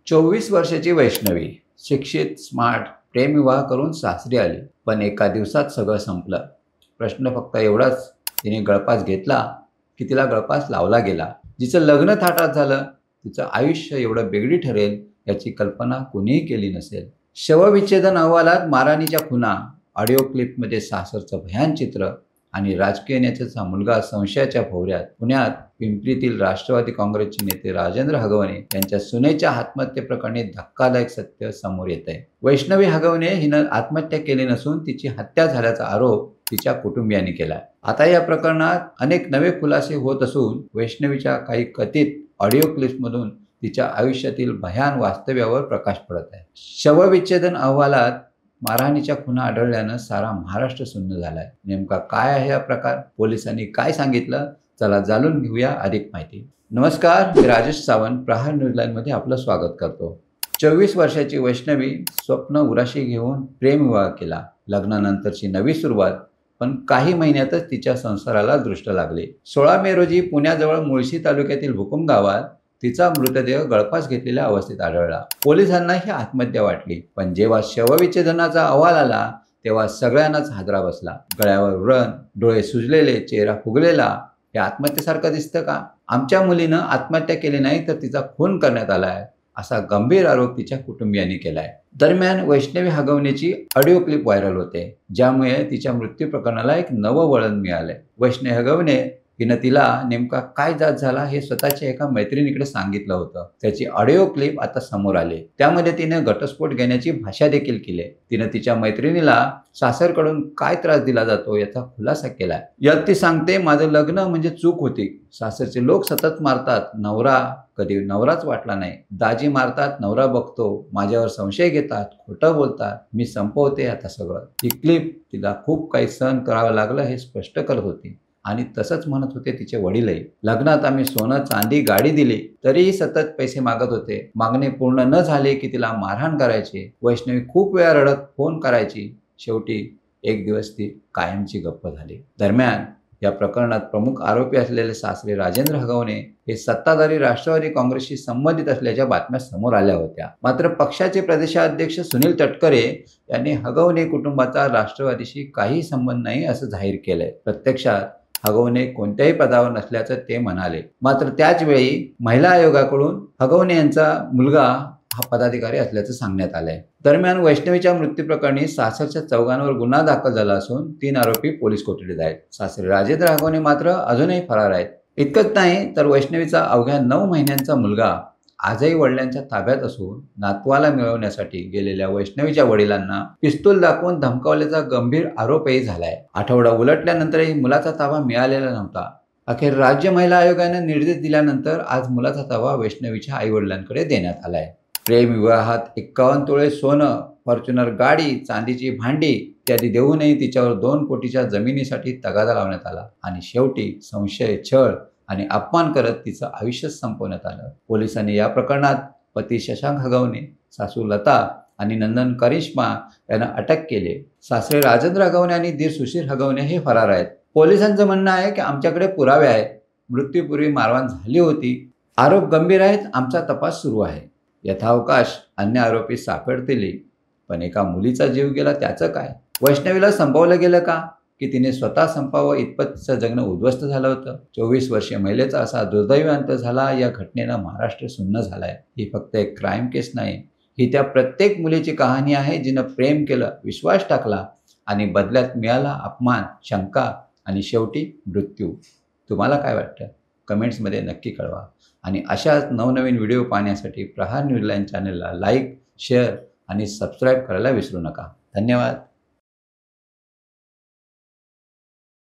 24 वर्षाची वैष्णवी शिक्षित, स्मार्ट, प्रेमविवाह करून सासरी आली. पण एका दिवसात सगळं संपलं. प्रश्न फक्त एवढाच, तिने गळफास घेतला की तिला गळफास लावला गेला? जिचं लग्न थाटात झालं, तिचं आयुष्य एवढं बेगडी ठरेल याची कल्पना कुणीही केली नसेल. शवविच्छेदन अहवालात मारहाणीच्या खुणा, ऑडिओ क्लिपमध्ये सासरचं भयान चित्र आणि राजकीय नेत्याचा मुलगा संशयाच्या भोवऱ्यात. पुण्यात पिंपरीतील राष्ट्रवादी काँग्रेसचे नेते राजेंद्र हगवणे यांच्या सुनेच्या आत्महत्येप्रकरणी धक्कादायक सत्य समोर येत आहे. वैष्णवी हगवणे हिनं आत्महत्या केली नसून तिची हत्या झाल्याचा आरोप तिच्या कुटुंबियांनी केला. आता या प्रकरणात अनेक नवे खुलासे होत असून वैष्णवीच्या काही कथित ऑडिओ क्लिप्समधून तिच्या आयुष्यातील भयान वास्तव्यावर प्रकाश पडत आहे. शवविच्छेदन अहवालात मारहाणीच्या खुणा आढळल्यानं सारा महाराष्ट्र सुन्न झालाय. नेमका काय आहे हा प्रकार? पोलिसांनी काय सांगितलं? चला जाणून घेऊया अधिक माहिती. नमस्कार, मी राजेश सावंत प्रहार न्यूजलाईनमध्ये आपलं स्वागत करतो. 24 वर्षाची वैष्णवी स्वप्न उराशी घेऊन प्रेमविवाह केला. लग्नानंतरची नवी सुरुवात, पण काही महिन्यातच तिच्या संसाराला दृष्ट लागले. 16 मे रोजी पुण्याजवळ मुळशी तालुक्यातील भुकुम गावात तिचा मृतदेह गळफास घेतलेल्या अवस्थेत आढळला. पोलिसांना ही आत्महत्या वाटली, पण जेव्हा शवविच्छेदनाचा अहवाल आला तेव्हा सगळ्यांनाच हादरा बसला. गळ्यावर व्रण, डोळे सुजलेले, चेहरा फुगलेला. हे आत्महत्येसारखं दिसतं का? आमच्या मुलीनं आत्महत्या केली नाही तर तिचा खून करण्यात आलाय, असा गंभीर आरोप तिच्या कुटुंबियांनी केलाय. दरम्यान वैष्णवी हगवणेची ऑडिओ क्लिप व्हायरल होते, ज्यामुळे तिच्या मृत्यू प्रकरणाला एक नवं वळण मिळालंय. वैष्णवी हगवणे हिनं तिला नेमका काय जाच झाला हे स्वतःच्या एका मैत्रिणीकडे सांगितलं होतं. त्याची ऑडिओ क्लिप आता समोर आली. त्यामध्ये तिने घटस्फोट घेण्याची भाषा देखील केली. तिनं तिच्या मैत्रिणीला सासरकडून काय त्रास दिला जातो याचा खुलासा केलाय. यात ती सांगते, माझं लग्न म्हणजे चूक होती. सासरचे लोक सतत मारतात, नवरा कधी नवराच वाटला नाही. दाजी मारतात, नवरा बघतो, माझ्यावर संशय घेतात, खोटं बोलतात, मी संपवते आता सगळं. ही क्लिप तिला खूप काही सहन करावं लागलं हे स्पष्ट करत होती. आणि तसंच म्हणत होते तिचे वडीलही. लग्नात आम्ही सोनं, चांदी, गाडी दिली तरीही सतत पैसे मागत होते. मागणे पूर्ण न झाले की तिला मारहाण करायचे. वैष्णवी खूप वेळा रडत फोन करायची. शेवटी एक दिवस ती कायमची गप्प झाली. दरम्यान या प्रकरणात प्रमुख आरोपी असलेले सासरे राजेंद्र हगवणे हे सत्ताधारी राष्ट्रवादी काँग्रेसशी संबंधित असल्याच्या बातम्या समोर आल्या होत्या. मात्र पक्षाचे प्रदेशाध्यक्ष सुनील तटकरे यांनी हगवणे कुटुंबाचा राष्ट्रवादीशी काही संबंध नाही असं जाहीर केलंय. प्रत्यक्षात हगवणे कोणत्याही पदावर नसल्याचं ते म्हणाले. मात्र त्याच वेळी महिला आयोगाकडून हगवणे यांचा मुलगा हा पदाधिकारी असल्याचं सांगण्यात आलंय. दरम्यान वैष्णवीच्या मृत्यू प्रकरणी सासरच्या चौघांवर गुन्हा दाखल झाला असून 3 आरोपी पोलीस कोठडीत आहेत. सासरे राजेंद्र हगवणे मात्र अजूनही फरार आहेत. इतकंच नाही तर वैष्णवीचा अवघ्या 9 महिन्यांचा मुलगा आजही वडिलांच्या ताब्यात असून नातवाला मिळवण्यासाठी गेलेल्या वैष्णवीच्या वडिलांना पिस्तूल दाखवून धमकावल्याचा गंभीर आरोपही झालाय. आठवडा उलटल्यानंतरही मुलाचा ताबा मिळालेला नव्हता. अखेर राज्य महिला आयोगाने निर्देश दिल्यानंतर आज मुलाचा ताबा वैष्णवीच्या आईवडिलांकडे देण्यात आलाय. प्रेमविवाहात 51 तोळे सोनं, फॉर्च्युनर गाडी, चांदीची भांडी इत्यादी देऊनही तिच्यावर 2 कोटीच्या जमिनीसाठी तगादा लावण्यात आला आणि शेवटी संशय, छळ आणि अपमान करत तिचं आयुष्य संपवण्यात आलं. पोलिसांनी या प्रकरणात पती शशांक हगवणे, सासू लता आणि नंदन करिश्मा यांना अटक केली. सासरे राजेंद्र हगवणे आणि दीर सुशील हगवणे हे फरार आहेत. पोलिसांचं म्हणणं आहे की आमच्याकडे पुरावे आहेत, मृत्यूपूर्वी मारहाण झाली होती, आरोप गंभीर आहेत, आमचा तपास सुरू आहे. यथावकाश अन्य आरोपी सापडतील, पण एका मुलीचा जीव गेला त्याचं काय? वैष्णवीला संपवलं गेलं का की तिने स्वतः संपावं इतपतचं जगणं उद्ध्वस्त झालं होतं? 24 वर्षीय महिलेचा असा दुर्दैवी अंत झाला. या घटनेनं महाराष्ट्र सुन्न झालाय. ही फक्त एक क्राईम केस नाही, ही त्या प्रत्येक मुलीची कहाणी आहे जिनं प्रेम केलं, विश्वास टाकला आणि बदल्यात मिळाला अपमान, शंका आणि शेवटी मृत्यू. तुम्हाला काय वाटतं? कमेंट्समध्ये नक्की कळवा. आणि अशाच नवनवीन व्हिडिओ पाहण्यासाठी प्रहार न्यूजलाईन चॅनलला लाईक, शेअर आणि सबस्क्राईब करायला विसरू नका. धन्यवाद.